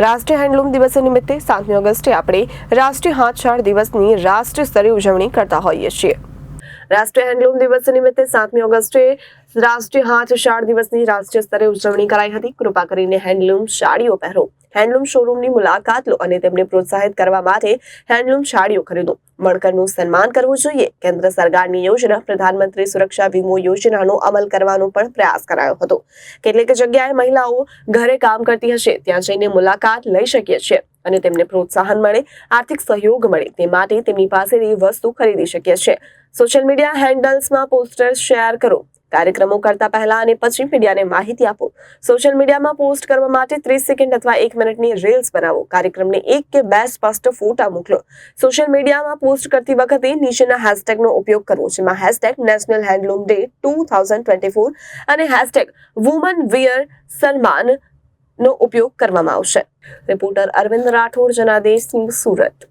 રાષ્ટ્રીય હેન્ડલૂમ દિવસ નિમિત્તે 7મી ઓગસ્ટે આપણે રાષ્ટ્રીય હાથશાળ દિવસની રાષ્ટ્રીય સ્તરે ઉજવણી કરતા હોઈએ છીએ। રાષ્ટ્રીય હેન્ડલૂમ દિવસ નિમિત્તે 7મી ઓગસ્ટે રાષ્ટ્રીય હાથશાળ દિવસની રાષ્ટ્રીય સ્તરે ઉજવણી કરાઈ હતી। કૃપા કરીને હેન્ડલૂમ સાડીઓ પહેરો, હેન્ડલૂમ શોરૂમની મુલાકાત લો અને તેમને પ્રોત્સાહિત કરવા માટે હેન્ડલૂમ સાડીઓ ખરીદો। વણકરનું સન્માન કરવું જોઈએ। કેન્દ્ર સરકારની યોજના પ્રધાનમંત્રી સુરક્ષા વીમો યોજનાનો અમલ કરવાનો પણ પ્રયાસ કરાયો હતો। કેટલીક જગ્યાએ મહિલાઓ ઘરે કામ કરતી હશે ત્યાં જઈને મુલાકાત લઈ શકીએ છીએ અને તેમને પ્રોત્સાહન મળે, આર્થિક સહયોગ મળે તે માટે તેમની પાસેથી વસ્તુ ખરીદી શકીએ છીએ। સોશિયલ મીડિયા હેન્ડલ્સમાં પોસ્ટર્સ શેર કરો। કાર્યક્રમો કરતા પહેલા અને પછી મીડિયાને માહિતી આપો। સોશિયલ મીડિયામાં પોસ્ટ કરવા માટે 30 સેકન્ડ અથવા 1 મિનિટની રીલ્સ બનાવો। કાર્યક્રમને 1 કે 2 સ્પષ્ટ ફોટા મોકલો। સોશિયલ મીડિયામાં પોસ્ટ કરતી વખતે નીચેના હેશટેગનો ઉપયોગ કરવો, જેમાં #નેશનલ હેન્ડલૂમ ડે 2024 અને #વુમન વિયર સન્માન નો ઉપયોગ કરવામાં આવશે। રિપોર્ટર અરવિંદ રાઠોડ, જનાદેશ, સુરત।